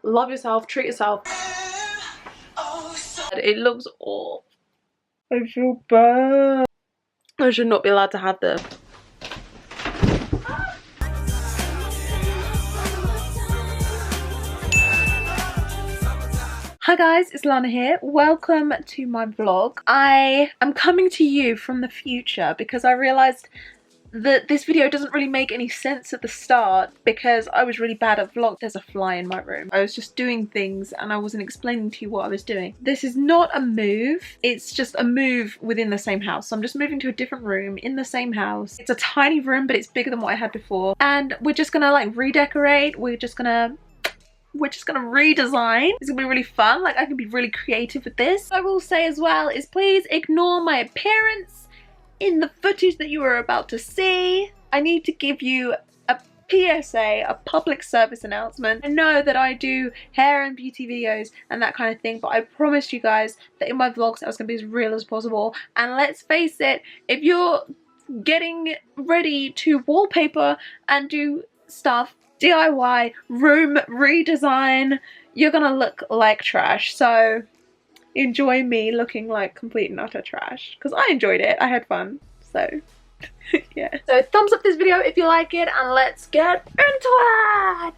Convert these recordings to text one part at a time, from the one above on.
Love yourself, treat yourself. It looks awful. I feel bad. I should not be allowed to have this. Hi guys, it's Lana here. Welcome to my vlog. I am coming to you from the future because I realised that this video doesn't really make any sense at the start because I was really bad at vlog. There's a fly in my room. I was just doing things and I wasn't explaining to you what I was doing. This is not a move. It's just a move within the same house. So I'm just moving to a different room in the same house. It's a tiny room, but it's bigger than what I had before. And we're just gonna like redecorate. We're just gonna redesign. It's gonna be really fun. Like I can be really creative with this. I will say as well is please ignore my appearance in the footage that you are about to see. I need to give you a PSA, a public service announcement. I know that I do hair and beauty videos and that kind of thing, but I promised you guys that in my vlogs I was gonna be as real as possible. And let's face it, if you're getting ready to wallpaper and do stuff, DIY, room redesign, you're gonna look like trash. So enjoy me looking like complete and utter trash because I enjoyed it. I had fun. So yeah. So thumbs up this video if you like it and let's get into it.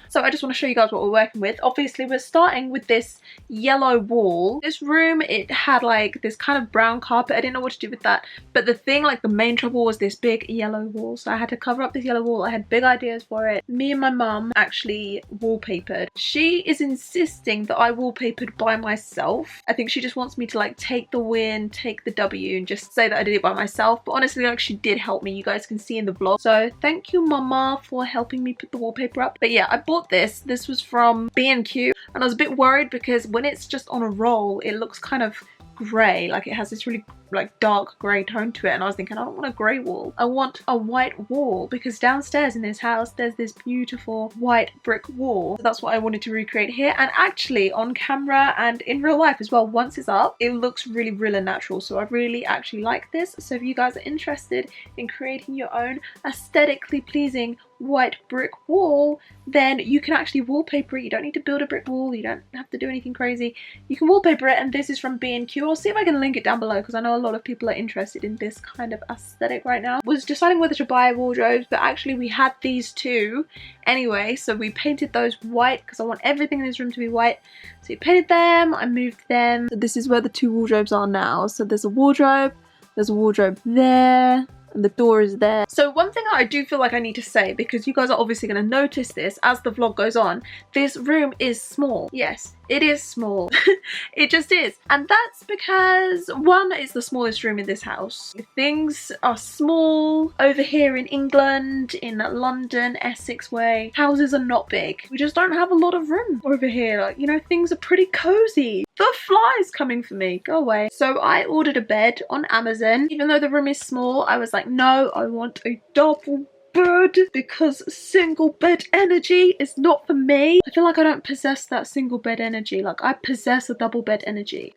So I just want to show you guys what we're working with. Obviously we're starting with this yellow wall. This room, it had like this kind of brown carpet. I didn't know what to do with that. But the thing, like the main trouble was this big yellow wall. So I had to cover up this yellow wall. I had big ideas for it. Me and my mum actually wallpapered. She is insisting that I wallpapered by myself. I think she just wants me to like take the win, take the W and just say that I did it by myself. But honestly, like she did help me. You guys can see in the vlog. So thank you, mama, for helping me put the wallpaper up. But yeah, I bought this was from B&Q and I was a bit worried because when it's just on a roll it looks kind of grey, like it has this really like dark grey tone to it, and I was thinking I don't want a grey wall, I want a white wall because downstairs in this house there's this beautiful white brick wall. So that's what I wanted to recreate here, and actually on camera and in real life as well, once it's up it looks really real and natural. So I really actually like this. So if you guys are interested in creating your own aesthetically pleasing white brick wall, then you can actually wallpaper it. You don't need to build a brick wall, you don't have to do anything crazy, you can wallpaper it. And this is from B&Q. I'll see if I can link it down below because I know a lot of people are interested in this kind of aesthetic right now. Was deciding whether to buy wardrobes, but actually we had these two anyway, so we painted those white because I want everything in this room to be white. So we painted them, I moved them. So this is where the two wardrobes are now. So there's a wardrobe there, and the door is there. So one thing I do feel like I need to say, because you guys are obviously going to notice this as the vlog goes on, this room is small. Yes, it is small. It just is. And that's because one, it's the smallest room in this house. Things are small. Over here in England, in London, Essex way, houses are not big. We just don't have a lot of room over here. Like, you know, things are pretty cozy. The fly's coming for me, go away. So I ordered a bed on Amazon. Even though the room is small, I was like, no, I want a double bed because single bed energy is not for me. I feel like I don't possess that single bed energy. Like I possess a double bed energy.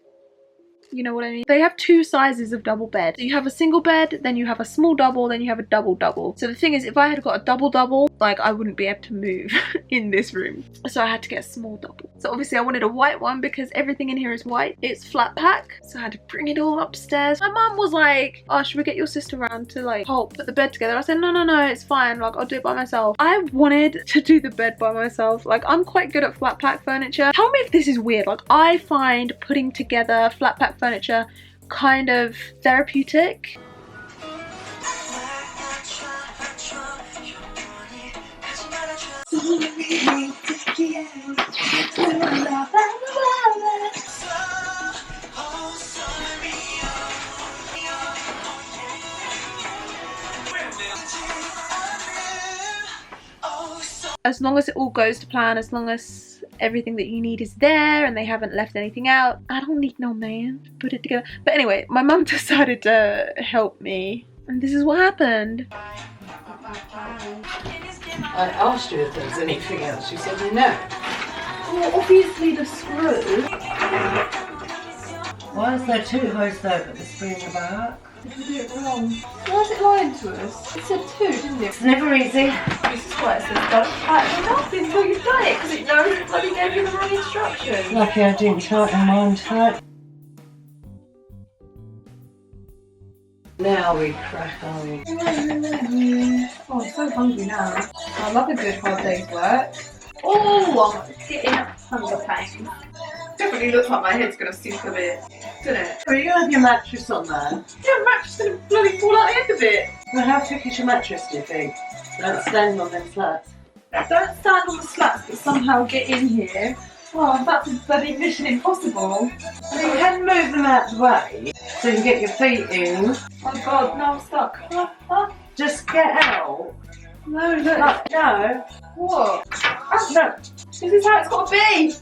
You know what I mean? They have two sizes of double bed. So you have a single bed, then you have a small double, then you have a double double. So the thing is, if I had got a double double, like I wouldn't be able to move in this room. So I had to get a small double. So obviously I wanted a white one because everything in here is white. It's flat pack. So I had to bring it all upstairs. My mum was like, oh, should we get your sister around to like help put the bed together? I said, no, it's fine. Like I'll do it by myself. I wanted to do the bed by myself. Like I'm quite good at flat pack furniture. Tell me if this is weird. Like I find putting together flat pack furniture kind of therapeutic. As long as it all goes to plan, as long as everything that you need is there and they haven't left anything out, I don't need no man to put it together. But anyway, my mum decided to help me and this is what happened. I asked you if there was anything else, you said no. Well, obviously the screw. Why is there two holes there but the spring in the back? You did it wrong. Why is it lying to us? It said 2, didn't it? It's never easy. This is why it says don't tighten your mouth until you've done it, because it knows it bloody gave you the wrong instructions. Lucky I didn't tighten mine tight. Now we crack on. Oh, I'm so hungry now. I love a good hard day's work. Oh, I'm getting hunger pains. Definitely looks like my head's going to sink a bit, doesn't it? Are you going to have your mattress on there? Yeah, mattress is going to bloody fall out the end of it. Well, how thick is your mattress, do you think? Don't stand on them slats. Don't stand on the slats but somehow get in here. Oh, that's bloody mission impossible. So you can move them out the way so you can get your feet in. Oh god, no, I'm stuck. Just get out. No, look. No. What? No. This is how it's got to be.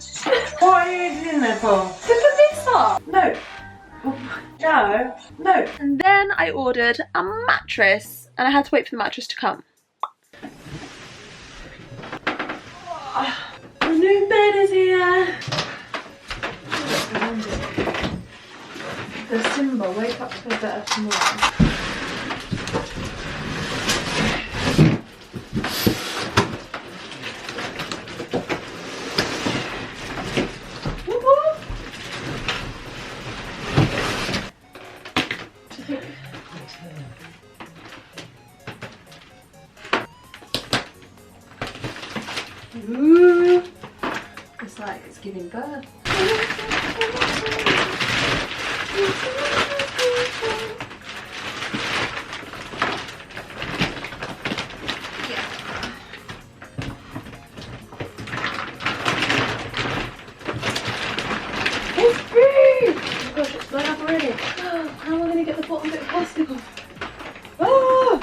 What are you in there for? To put this up. No. No. No. And then I ordered a mattress and I had to wait for the mattress to come. The new bed is here. The Simba, wake up to a better tomorrow. Ooh, it's like it's giving birth. It's free! Oh my gosh, it's blown up already. How am I going to get the bottom bit of plastic off? Oh!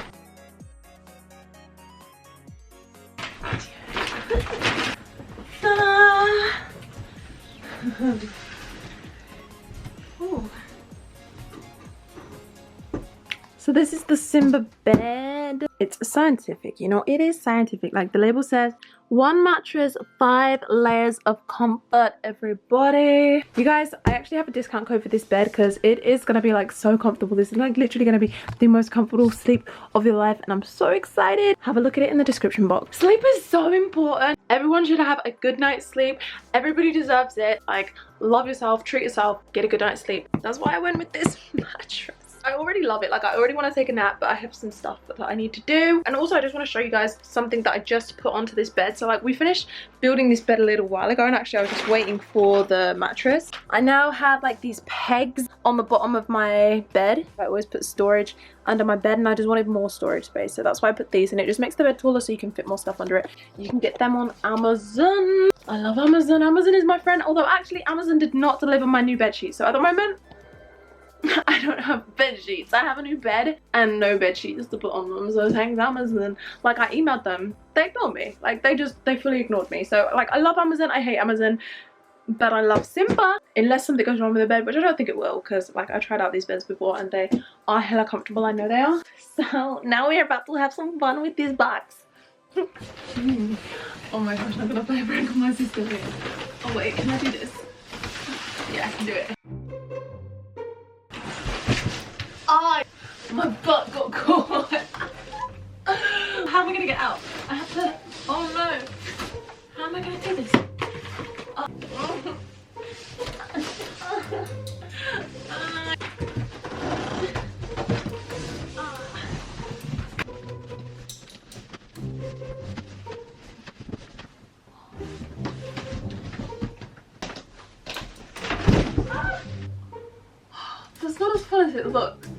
So this is the Simba bed. It's scientific, you know, it is scientific. Like the label says, 1 mattress, 5 layers of comfort, everybody. You guys, I actually have a discount code for this bed because it is going to be like so comfortable. This is like literally going to be the most comfortable sleep of your life and I'm so excited. Have a look at it in the description box. Sleep is so important. Everyone should have a good night's sleep. Everybody deserves it. Like, love yourself, treat yourself, get a good night's sleep. That's why I went with this mattress. I already love it. Like, I already want to take a nap, but I have some stuff that I need to do. And also I just want to show you guys something that I just put onto this bed. So like, we finished building this bed a little while ago and actually I was just waiting for the mattress. I now have like these pegs on the bottom of my bed. I always put storage under my bed and I just wanted more storage space, so that's why I put these, and it just makes the bed taller so you can fit more stuff under it. You can get them on Amazon. I love Amazon. Amazon is my friend, although actually Amazon did not deliver my new bed sheets, so at the moment I don't have bed sheets. I have a new bed and no bed sheets to put on them, so thanks Amazon. Like, I emailed them, they ignored me. Like, they fully ignored me. So like, I love Amazon, I hate Amazon, but I love Simba, unless something goes wrong with the bed, which I don't think it will, because like, I tried out these beds before and they are hella comfortable. I know they are. So now we're about to have some fun with this box. Oh my gosh, I'm gonna play a prank on my sister here. Oh wait, can I do this? Yeah, I can do it. Oh, my butt got caught. How am I gonna get out? I have to. Oh no. How am I gonna do this? Oh. That's not as fun as it looks.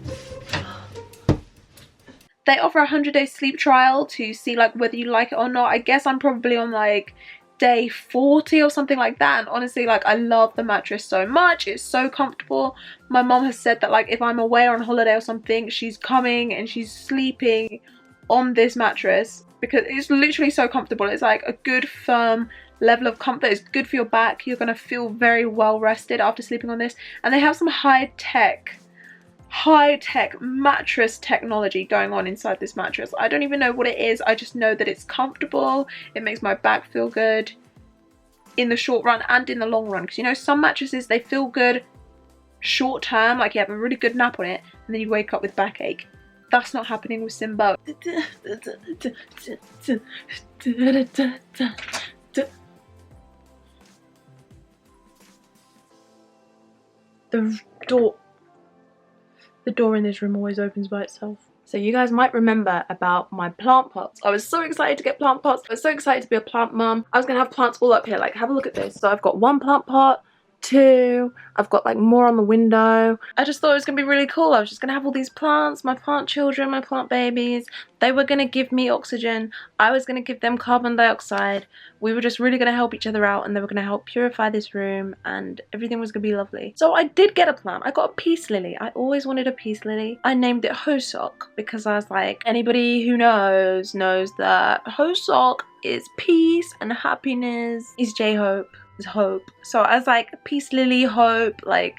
They offer a 100-day sleep trial to see like whether you like it or not. I guess I'm probably on like day 40 or something like that, and honestly, like, I love the mattress so much. It's so comfortable. My mom has said that like if I'm away or on holiday or something, she's coming and she's sleeping on this mattress because it's literally so comfortable. It's like a good firm level of comfort. It's good for your back. You're gonna feel very well rested after sleeping on this, and they have some high-tech mattress technology going on inside this mattress. I don't even know what it is. I just know that it's comfortable. It makes my back feel good in the short run and in the long run, because you know, some mattresses, they feel good short term, like you have a really good nap on it and then you wake up with backache. That's not happening with Simba. The door in this room always opens by itself. So you guys might remember about my plant pots. I was so excited to get plant pots. I was so excited to be a plant mum. I was gonna have plants all up here. Like, have a look at this. So I've got 1 plant pot, 2. I've got like more on the window. I just thought it was gonna be really cool. I was just gonna have all these plants, my plant children, my plant babies. They were gonna give me oxygen. I was gonna give them carbon dioxide. We were just really gonna help each other out, and they were gonna help purify this room, and everything was gonna be lovely. So I did get a plant. I got a peace lily. I always wanted a peace lily. I named it Hoseok because I was like, anybody who knows that Hoseok is peace and happiness. Is J-Hope. Is hope. So I was like, peace lily, hope, like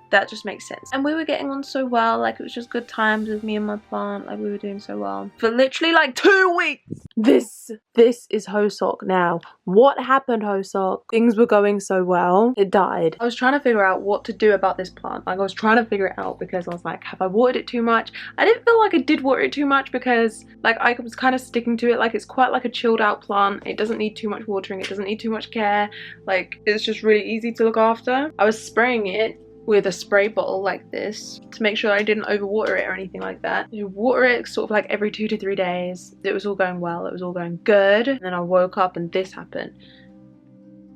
that just makes sense. And we were getting on so well, like it was just good times with me and my plant, like we were doing so well for literally like 2 weeks. This is Hoseok now. What happened, Hoseok? Things were going so well, it died. I was trying to figure out what to do about this plant. Like I was trying to figure it out because I was like, have I watered it too much? I didn't feel like I did water it too much because like I was kind of sticking to it. Like it's quite like a chilled out plant. It doesn't need too much watering. It doesn't need too much care. Like it's just really easy to look after. I was spraying it with a spray bottle like this to make sure I didn't overwater it or anything like that. You water it sort of like every 2 to 3 days. It was all going well, it was all going good. And then I woke up and this happened.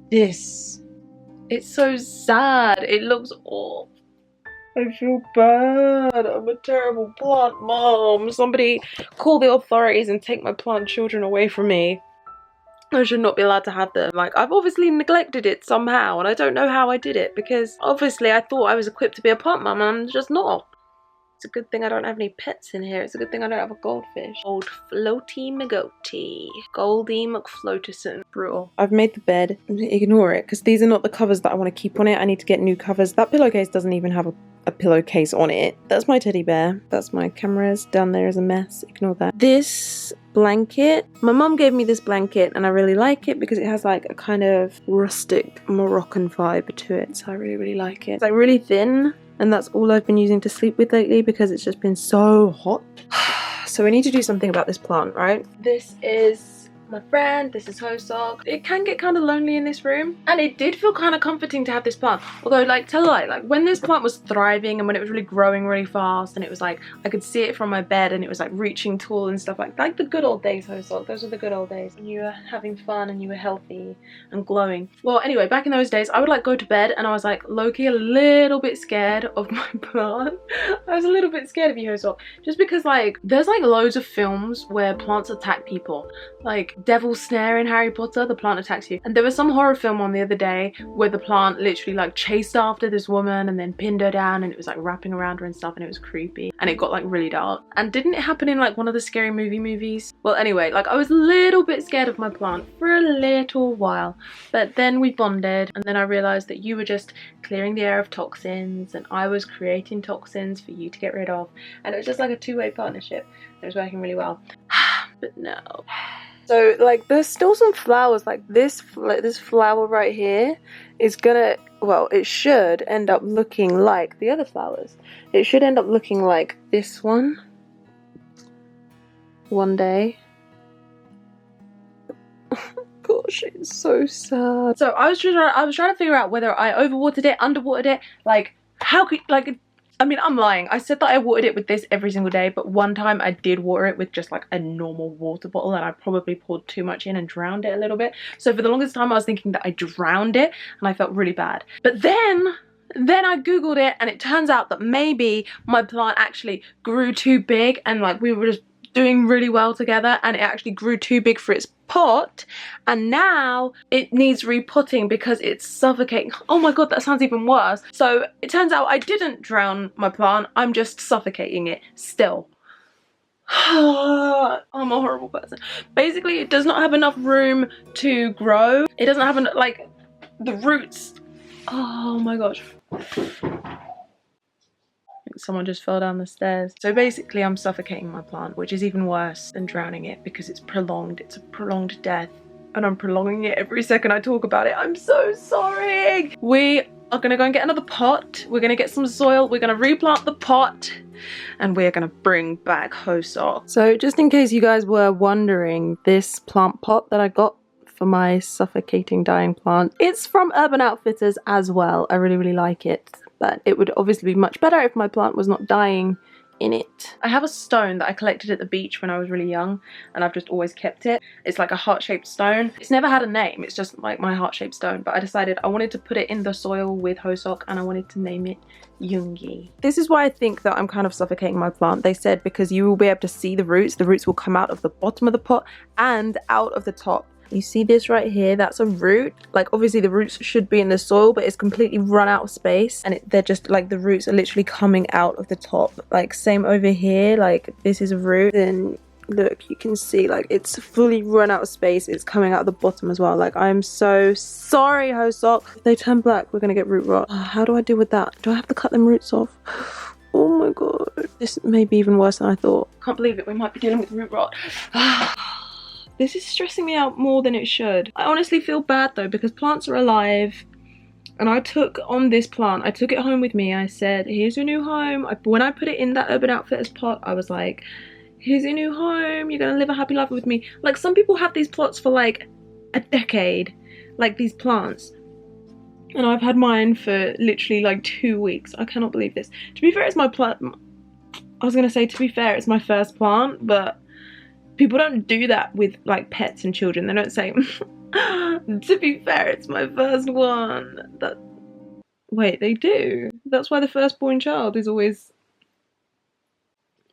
It's so sad. It looks awful. I feel bad. I'm a terrible plant mom. Somebody call the authorities and take my plant children away from me. I should not be allowed to have them. Like, I've obviously neglected it somehow, and I don't know how I did it, because obviously I thought I was equipped to be a plant mum, and I'm just not. It's a good thing I don't have any pets in here. It's a good thing I don't have a goldfish. Old floaty McGoaty. Goldie McFloaterson. Brutal. I've made the bed. Ignore it, because these are not the covers that I want to keep on it. I need to get new covers. That pillowcase doesn't even have a pillowcase on it. That's my teddy bear. That's my cameras. Down there is a mess. Ignore that. This blanket. My mum gave me this blanket and I really like it because it has like a kind of rustic Moroccan vibe to it. So I really like it. It's like really thin. And that's all I've been using to sleep with lately because it's just been so hot. So we need to do something about this plant, right? This is my friend, this is Hoseok. It can get kind of lonely in this room, and it did feel kind of comforting to have this plant. Although, like, tell a lie, like when this plant was thriving and when it was really growing really fast, and it was like I could see it from my bed and it was like reaching tall and stuff, like the good old days, Hoseok. Those are the good old days when you were having fun and you were healthy and glowing. Well, anyway, back in those days I would like go to bed and I was like low-key a little bit scared of my plant. I was a little bit scared of you, Hoseok, just because like there's like loads of films where plants attack people. Like Devil's Snare in Harry Potter, the plant attacks you. And there was some horror film on the other day where the plant literally like chased after this woman and then pinned her down, and it was like wrapping around her and stuff, and it was creepy and it got like really dark. And didn't it happen in like one of the Scary Movie movies? Well, anyway, like I was a little bit scared of my plant for a little while, but then we bonded, and then I realized that you were just clearing the air of toxins and I was creating toxins for you to get rid of, and it was just like a two-way partnership. It was working really well. But no. So like there's still some flowers, like this flower right here is gonna, well, it should end up looking like the other flowers. It should end up looking like this one day. Gosh, it's so sad. So I was trying to figure out whether I overwatered it, underwatered it, like how could, like, I mean, I'm lying. I said that I watered it with this every single day, but one time I did water it with just like a normal water bottle, and I probably poured too much in and drowned it a little bit. So for the longest time I was thinking that I drowned it, and I felt really bad. But then I googled it, and it turns out that maybe my plant actually grew too big, and like we were just doing really well together, and it actually grew too big for its pot, and now it needs repotting because it's suffocating. Oh my god, that sounds even worse. So it turns out I didn't drown my plant, I'm just suffocating it still. I'm a horrible person. Basically, it does not have enough room to grow. It doesn't have enough, like, the roots. Oh my gosh. Someone just fell down the stairs. So basically I'm suffocating my plant, which is even worse than drowning it because it's prolonged. It's a prolonged death, and I'm prolonging it every second I talk about it. I'm so sorry. We are gonna go and get another pot. We're gonna get some soil. We're gonna replant the pot. And we're gonna bring back Hoseok. So just in case you guys were wondering, this plant pot that I got for my suffocating dying plant, it's from Urban Outfitters as well. I really like it, but it would obviously be much better if my plant was not dying in it. I have a stone that I collected at the beach when I was really young, and I've just always kept it. It's like a heart-shaped stone. It's never had a name, it's just like my heart-shaped stone, but I decided I wanted to put it in the soil with Hoseok and I wanted to name it Yoongi. This is why I think that I'm kind of suffocating my plant. They said because you will be able to see the roots will come out of the bottom of the pot and out of the top. You see this right here? That's a root. Like obviously the roots should be in the soil, but it's completely run out of space, and they're just like, the roots are literally coming out of the top. Like same over here, like this is a root. Then look, you can see like it's fully run out of space. It's coming out of the bottom as well. Like I'm so sorry, Hoseok. If they turn black, we're gonna get root rot. How do I deal with that? Do I have to cut them roots off? Oh my god. This may be even worse than I thought. Can't believe it. We might be dealing with root rot. This is stressing me out more than it should. I honestly feel bad though, because plants are alive. And I took on this plant, I took it home with me. I said, here's your new home. When I put it in that Urban Outfitters pot, I was like, here's your new home. You're gonna live a happy life with me. Like some people have these plots for like a decade, like these plants. And I've had mine for literally like 2 weeks. I cannot believe this. To be fair, it's my plant. I was gonna say, to be fair, it's my first plant, but people don't do that with like pets and children. They don't say, to be fair, it's my first one. Wait, they do. That's why the firstborn child is always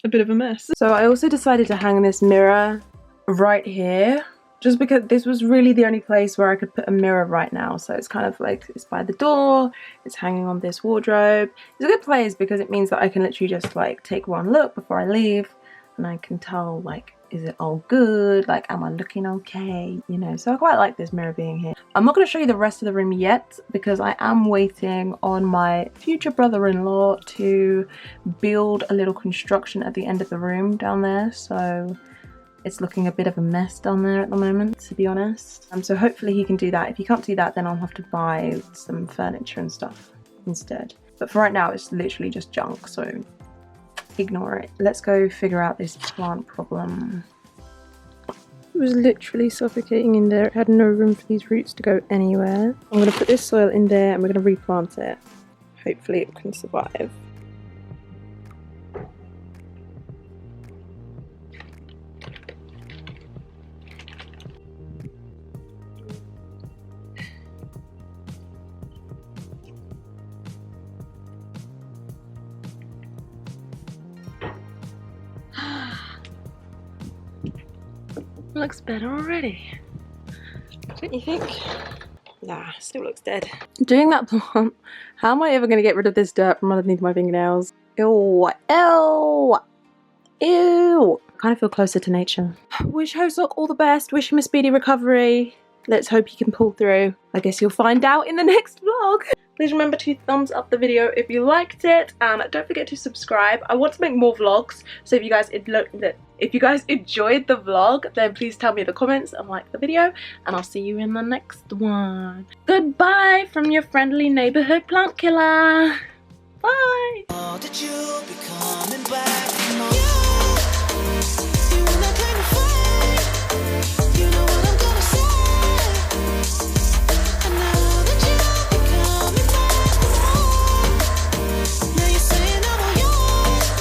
a bit of a mess. So I also decided to hang this mirror right here, just because this was really the only place where I could put a mirror right now. So it's kind of like, it's by the door, it's hanging on this wardrobe. It's a good place because it means that I can literally just like take one look before I leave, and I can tell like, is it all good? Like, am I looking okay? You know, so I quite like this mirror being here. I'm not going to show you the rest of the room yet because I am waiting on my future brother-in-law to build a little construction at the end of the room down there. So it's looking a bit of a mess down there at the moment, to be honest. So hopefully he can do that. If he can't do that, then I'll have to buy some furniture and stuff instead. But for right now, it's literally just junk, so ignore it. Let's go figure out this plant problem. It was literally suffocating in there. It had no room for these roots to go anywhere. I'm going to put this soil in there and we're going to replant it. Hopefully it can survive. Looks better already, don't you think? Nah, still looks dead. Doing that plant, how am I ever going to get rid of this dirt from underneath my fingernails? Ew, ew, ew. I kind of feel closer to nature. Wish Hoseok all the best, wish him a speedy recovery. Let's hope he can pull through. I guess you'll find out in the next vlog. Please remember to thumbs up the video if you liked it, and don't forget to subscribe. I want to make more vlogs, so if you guys enjoyed the vlog, then please tell me in the comments and like the video, and I'll see you in the next one. Goodbye from your friendly neighborhood plant killer. Bye.